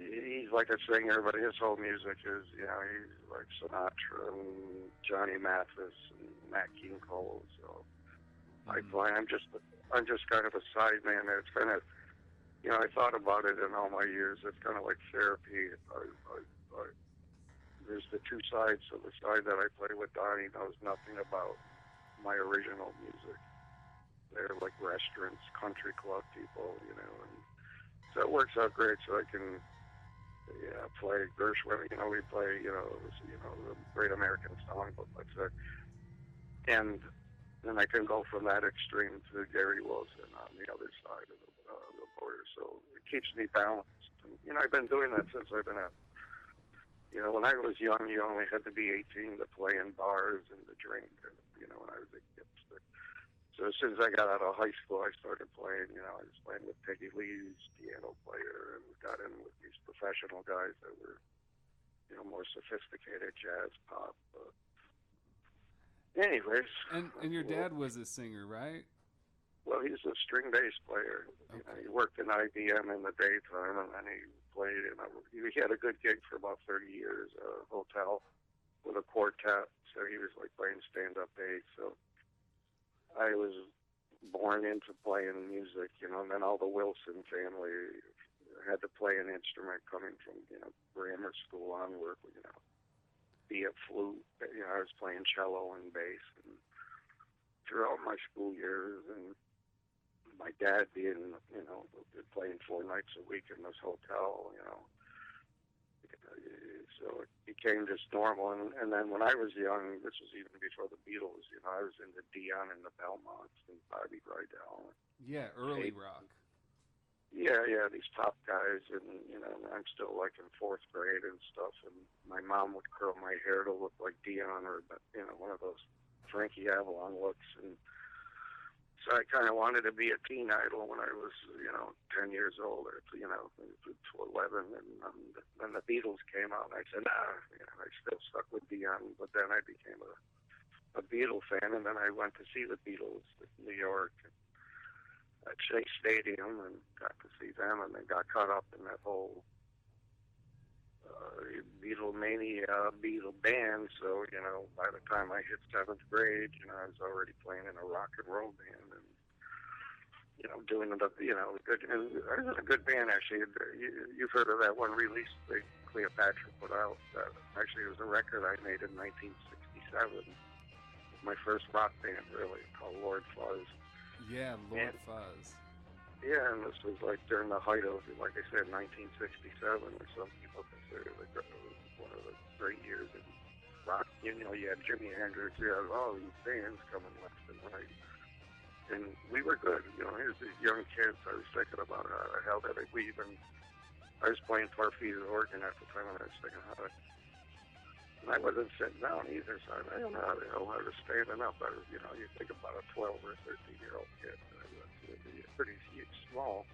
He's like a singer, but his whole music is, he's like Sinatra and Johnny Mathis and Nat King Cole. So I play. I'm just kind of a side man. It's kind of. I thought about it in all my years. It's kind of like therapy. There's the two sides. So the side that I play with Donnie knows nothing about my original music. They're like restaurants, country club people, and so it works out great. So I can, play Gershwin. We play, the Great American Songbook, let's say, and then I can go from that extreme to Gary Wilson on the other side of the border. So it keeps me balanced. And, I've been doing that since I've been when I was young, you only had to be 18 to play in bars and to drink, when I was a kid. So as soon as I got out of high school, I started playing, I was playing with Peggy Lee's piano player, and got in with these professional guys that were, more sophisticated jazz pop. Anyways. And your dad was a singer, right? Well, he's a string bass player. Okay. He worked in IBM in the daytime, and then he played he had a good gig for about 30 years, a hotel with a quartet. So he was like playing stand-up bass. So I was born into playing music, and then all the Wilson family, had to play an instrument coming from, grammar school onward, be it flute. I was playing cello and bass and throughout my school years, and my dad being, playing 4 nights a week in this hotel, so it became just normal. And then when I was young, this was even before the Beatles, I was into Dion and the Belmonts and Bobby Rydell. Yeah, early rock. Yeah, these top guys, and I'm still like in 4th grade and stuff, and my mom would curl my hair to look like Dion or one of those Frankie Avalon looks, and so I kind of wanted to be a teen idol when I was 10 years old or to 11, and then the Beatles came out, and I said I still stuck with Dion, but then I became a Beatle fan, and then I went to see the Beatles in New York at Shea Stadium and got to see them, and then got caught up in that whole Beatlemania, Beatle band. So, by the time I hit 7th grade, I was already playing in a rock and roll band and, doing the, good, and I was in a good band, actually. You've heard of that one release that Cleopatra put out. Actually, it was a record I made in 1967. My first rock band, really, called Lord Fuzz. Yeah, Lord Fuzz. Yeah, and this was like during the height of, like I said, 1967, which some people consider one of the great years in rock. You had Jimi Hendrix, you had all these bands coming left and right. And we were good. Here's these young kids. I was thinking about how that I was playing Farfisa organ at the time, and I was thinking how and I wasn't sitting down either, so I don't know how the hell I was standing up. I was, you think about a 12 or 13-year-old kid. Pretty small.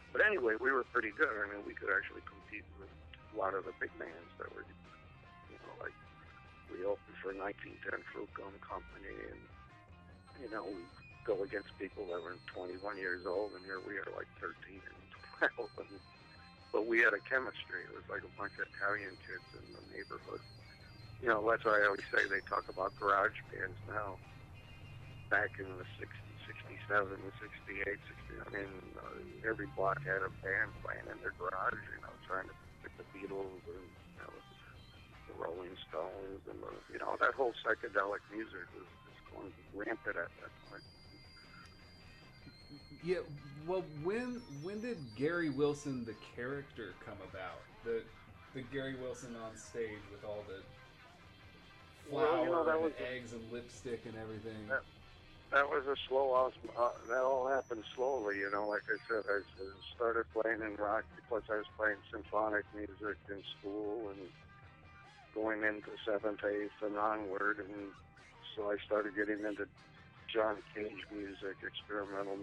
But anyway, we were pretty good. I mean, we could actually compete with a lot of the big bands that were, like we opened for 1910 Fruit Gum Company, and, we go against people that were 21 years old, and here we are like 13 and 12. But we had a chemistry. It was like a bunch of Italian kids in the neighborhood. That's why I always say they talk about garage bands now. Back in the 60s. 67, 68, 60. I mean, every block had a band playing in their garage, trying to pick the Beatles and the Rolling Stones and that whole psychedelic music was just going rampant at that point. Yeah, well, when did Gary Wilson, the character, come about? The Gary Wilson on stage with all the flour and eggs and lipstick and everything. That was a that all happened slowly, like I said, I started playing in rock, plus I was playing symphonic music in school and going into 7th, 8th and onward, and so I started getting into John Cage music, experimental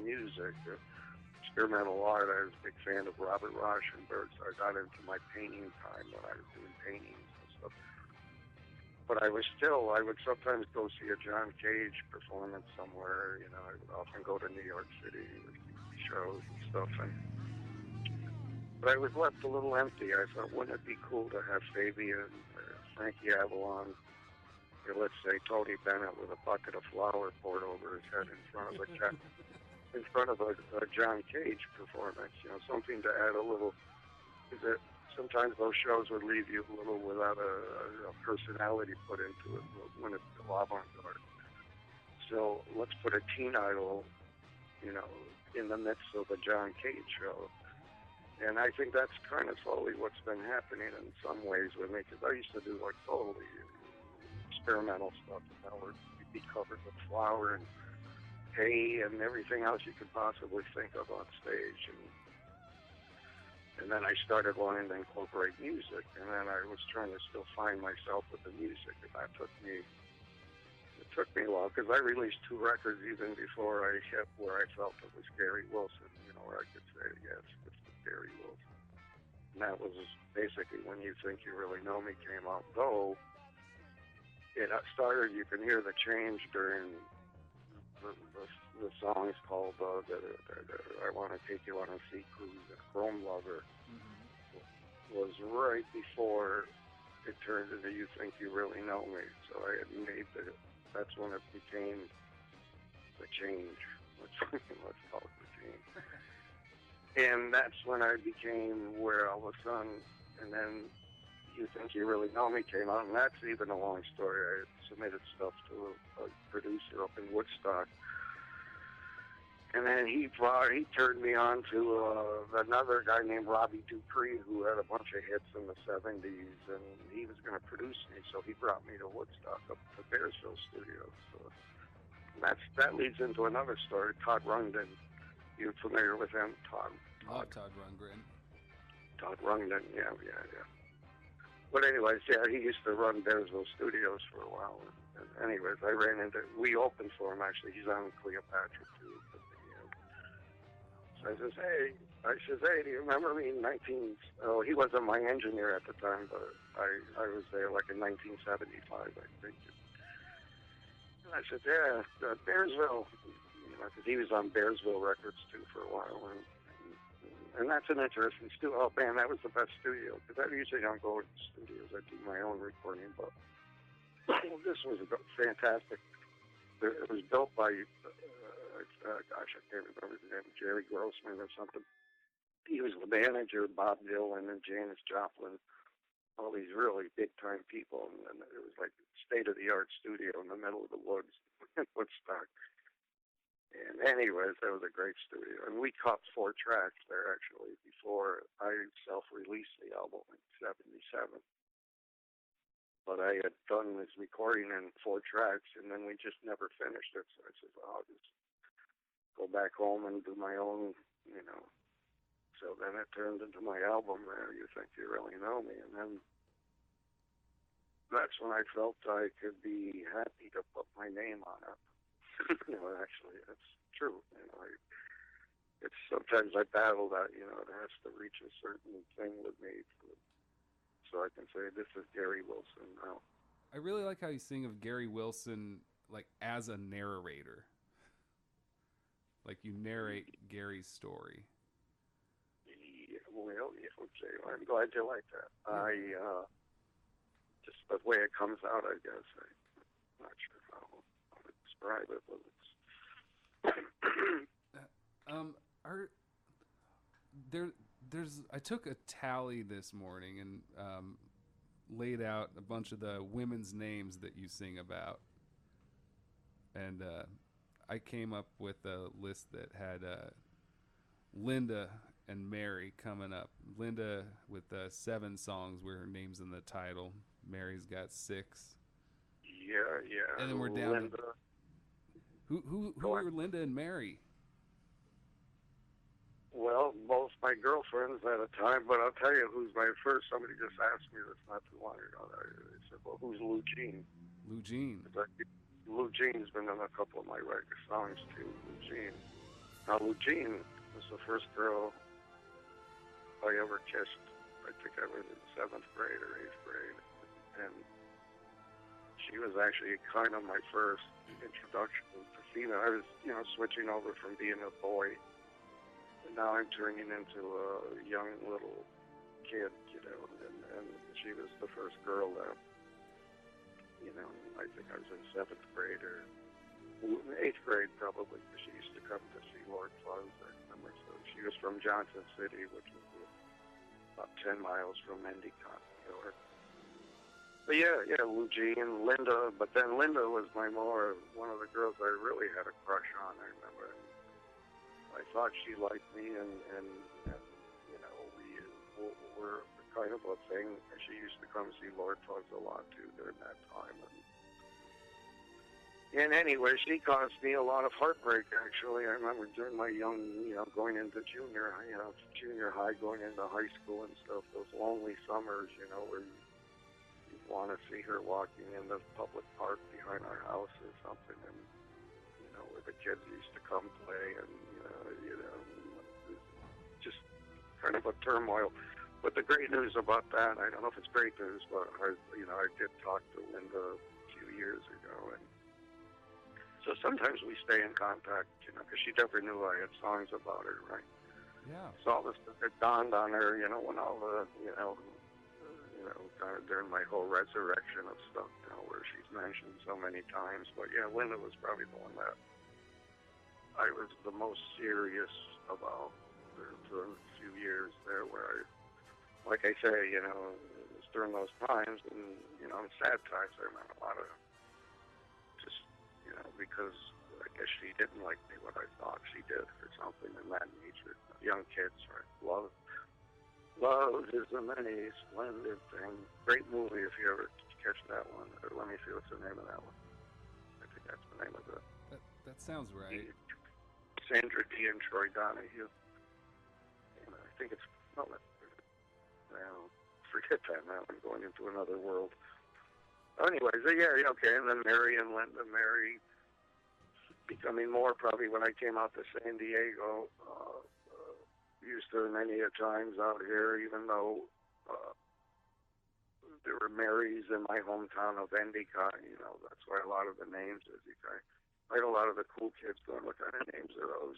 art. I was a big fan of Robert Rauschenberg, so I got into my painting time when I was doing paintings and stuff. But I would sometimes go see a John Cage performance somewhere. I would often go to New York City with shows and stuff. But I was left a little empty. I thought, wouldn't it be cool to have Fabian or Frankie Avalon, or let's say Tony Bennett with a bucket of flour poured over his head in front of a John Cage performance? Something to add a little. Sometimes those shows would leave you a little without a personality put into it when it's avant-garde. So let's put a teen idol, in the midst of a John Cage show. And I think that's kind of slowly what's been happening in some ways with me, because I used to do like totally experimental stuff, where you'd be covered with flour and hay and everything else you could possibly think of on stage. And then I started wanting to incorporate music, and then I was trying to still find myself with the music, and it took me a while, because I released 2 records even before I hit where I felt it was Gary Wilson, where I could say, yes, this is Gary Wilson. And that was basically When You Think You Really Know Me came out, though it started, you can hear the change during the song's called I Want to Take You on a Sea Cruise, Chrome Lover, was right before it turned into You Think You Really Know Me. So I had made that's when it became the change. Let's call it the change. And that's when I became Where All the Sun, and then You Think You Really Know Me came out, and that's even a long story. I submitted stuff to a producer up in Woodstock, and then he turned me on to another guy named Robbie Dupree, who had a bunch of hits in the 70s, and he was going to produce me, so he brought me to Woodstock, up to Bearsville Studios. So that leads into another story. Todd Rundgren, you familiar with him? Todd Rundgren. Todd Rundgren, yeah. But anyways, yeah, he used to run Bearsville Studios for a while. And anyways, we opened for him, actually. He's on Cleopatra, too. So I says, hey, do you remember me in he wasn't my engineer at the time, but I was there like in 1975, I think. And I said, yeah, Bearsville. Because he was on Bearsville Records, too, for a while. And that's an interesting studio. Oh, man, that was the best studio. Because I usually don't go to studios. I do my own recording. But this was fantastic. It was built by, gosh, I can't remember his name, Jerry Grossman or something. He was the manager of Bob Dylan and Janis Joplin, all these really big-time people. And it was like a state-of-the-art studio in the middle of the woods in Woodstock. And anyways, that was a great studio. And we cut 4 tracks there, actually, before I self-released the album in 77. But I had done this recording in 4 tracks, and then we just never finished it. So I said, well, I'll just go back home and do my own, So then it turned into my album, You Think You Really Know Me. And then that's when I felt I could be happy to put my name on it. Actually, that's true. It's sometimes I battle that, it has to reach a certain thing with me so I can say, this is Gary Wilson now. I really like how you sing of Gary Wilson, like, as a narrator. Like, you narrate Gary's story. Yeah, well, yeah, okay. I'm glad you like that. Yeah. Just the way it comes out, I guess. I'm not sure how to describe it, but I took a tally this morning and laid out a bunch of the women's names that you sing about, and I came up with a list that had Linda and Mary coming up. Linda with 7 songs where her name's in the title. Mary's got 6. Yeah. And then we're down Linda. Who are Linda and Mary? Well, both my girlfriends at a time, but I'll tell you who's my first. Somebody just asked me this not too long ago. They said, well, who's Lou Jean? Lou Jean. Lou Jean's been in a couple of my record songs, too. Lou Jean. Now, Lou Jean was the first girl I ever kissed. I think I was in 7th grade or 8th grade. And she was actually kind of my first introduction to female. I was, switching over from being a boy. And now I'm turning into a young little kid, and she was the first girl that, I think I was in 7th grade or 8th grade probably, because she used to come to see Lord Fuzz, I remember. So she was from Johnson City, which was about 10 miles from Endicott, New York. But yeah, Lou Jean, Linda, but then Linda was one of the girls I really had a crush on, I remember. I thought she liked me, and we were kind of a thing. She used to come see Lord Fuzz a lot, too, during that time. And anyway, she caused me a lot of heartbreak, actually. I remember during my young, going into junior high, going into high school and stuff, those lonely summers, where you want to see her walking in the public park behind our house or something, and, where the kids used to come play, and, just kind of a turmoil. But the great news about that, I don't know if it's great news, but I did talk to Linda a few years ago, and so sometimes we stay in contact, because she never knew I had songs about her, right? Yeah. So all this stuff, it dawned on her, when all the, kind of during my whole resurrection of stuff, where she's mentioned so many times. But yeah, Linda was probably the one that I was the most serious about for a few years there where like I say, it was during those times, and, sad times, I remember a lot of just, because I guess she didn't like me what I thought she did or something in that nature. Young kids, right? Love is a many splendid thing. Great movie if you ever catch that one. Let me see what's the name of that one. I think that's the name of it. That sounds right. Sandra Dee and Troy Donahue. And I think it's forget that now. I'm going into another world. Anyways, yeah, okay. And then Mary and Linda. Mary becoming more probably when I came out to San Diego. Used to many a times out here, even though there were Marys in my hometown of Endicott. That's why a lot of the names is like a lot of the cool kids going, what kind of names are those?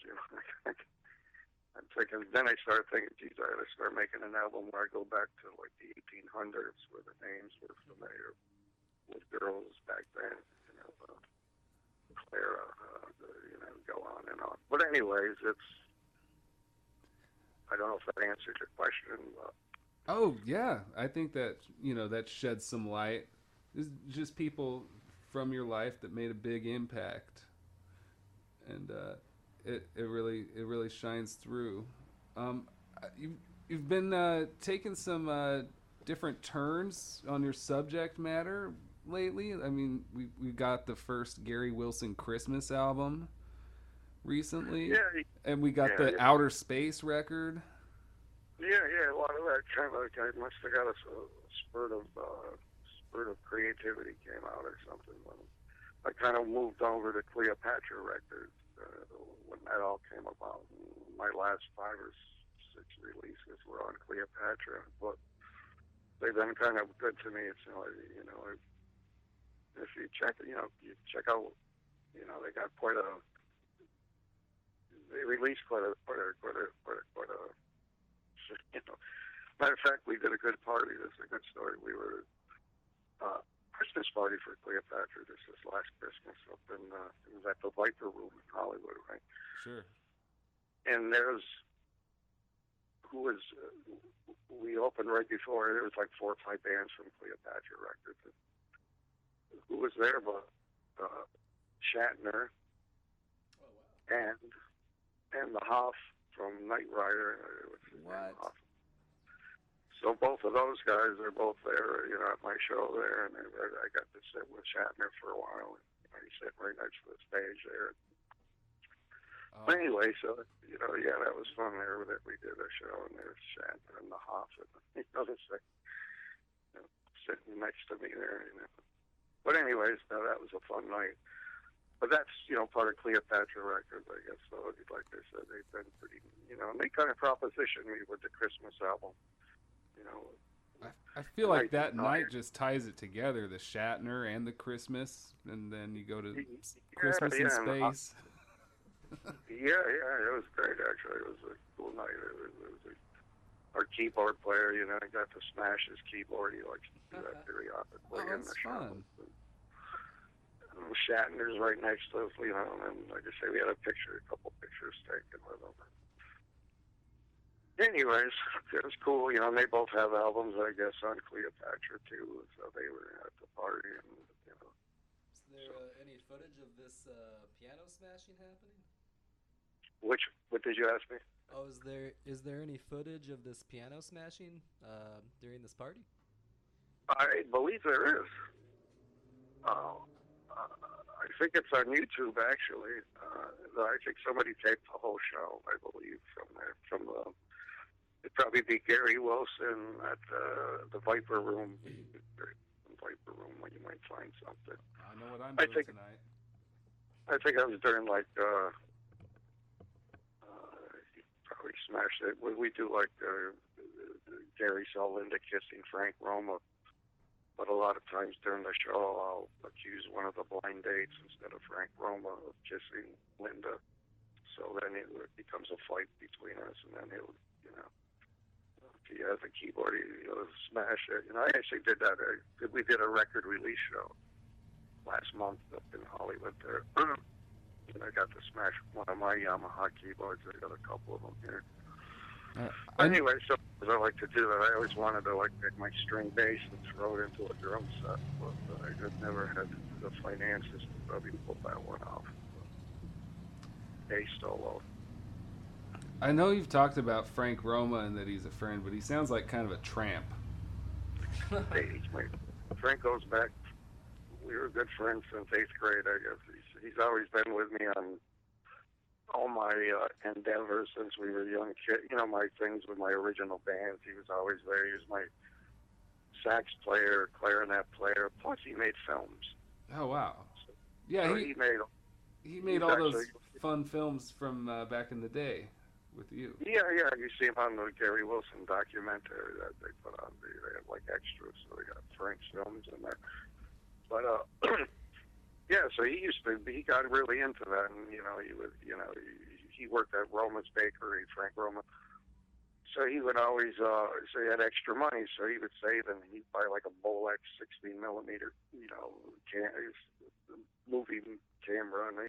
I'm thinking, then I started thinking, geez, I got to start making an album where I go back to like the 1800s where the names were familiar with girls back then, Clara, go on and on. But anyways, I don't know if that answered your question. Oh, yeah. I think that, that sheds some light. It's just people from your life that made a big impact. And it really shines through. You've been taking some different turns on your subject matter lately. I mean, we got the first Gary Wilson Christmas album recently, and we got the Outer Space record. Yeah, a lot of that kind of I must have got a spurt of creativity came out or something. When I kind of moved over to Cleopatra Records when that all came about. My last 5 or 6 releases were on Cleopatra, but they've been kind of good to me. It's if you check out, they got they released quite a. Matter of fact, we did a good party. This is a good story. We were Christmas party for Cleopatra this last Christmas up in it was at the Viper Room in Hollywood, right? Sure. And we opened right before. There was like 4 or 5 bands from Cleopatra Records. And who was there but Shatner and the Hoff from Knight Rider. What? So both of those guys are both there, at my show there, and I got to sit with Shatner for a while. And he's sitting right next to the stage there. But anyway, so that was fun there. That we did a show, and there's Shatner and the Hoff, and sitting next to me there. But anyways, that was a fun night. But that's part of Cleopatra Records, I guess. So like I said, they've been pretty, and they kind of propositioned me with the Christmas album. I feel like that night just ties it together, the Shatner and the Christmas, and then you go to Christmas in space. Yeah, it was great, actually. It was a cool night. Our keyboard player, got to smash his keyboard. He likes to do that periodically in the show. Shatner's right next to us, and like I say, we had a couple pictures taken with him. Anyways, it was cool, and they both have albums, I guess, on Cleopatra, too, so they were at the party, and, Is there any footage of this piano smashing happening? What did you ask me? Oh, is there any footage of this piano smashing during this party? I believe there is. I think it's on YouTube, actually. I think somebody taped the whole show, I believe, from there, it'd probably be Gary Wilson at the Viper Room. Viper Room, when you might find something. I know what I'm doing tonight. I think I was during probably smashed it. We do Gary saw Linda kissing Frank Roma, but a lot of times during the show I'll accuse one of the blind dates instead of Frank Roma of kissing Linda. So then it becomes a fight between us, and then he'll, if he has a keyboard, he'll smash it. I actually did that. We did a record release show last month up in Hollywood there. And I got to smash one of my Yamaha keyboards. I got a couple of them here. Anyway, so I like to do that. I always wanted to like take my string bass and throw it into a drum set, but I just never had the finances to probably pull that one off. Bass solo. I know you've talked about Frank Roma and that he's a friend, but he sounds like kind of a tramp. Hey, Frank goes back. We were good friends since 8th grade, I guess. He's always been with me on all my endeavors since we were young kids. You know, my things with my original bands. He was always there. He was my sax player, clarinet player. Plus, he made films. Oh wow! Yeah, so he made all those fun films from back in the day with you. Yeah. You see him on the Gary Wilson documentary that they put on. They had like extras, so they got Frank's films in there. But yeah, so he got really into that, and he worked at Roma's Bakery, Frank Roma. So he would always, so he had extra money, so he would save and he'd buy like a Bolex 16 millimeter, movie camera, and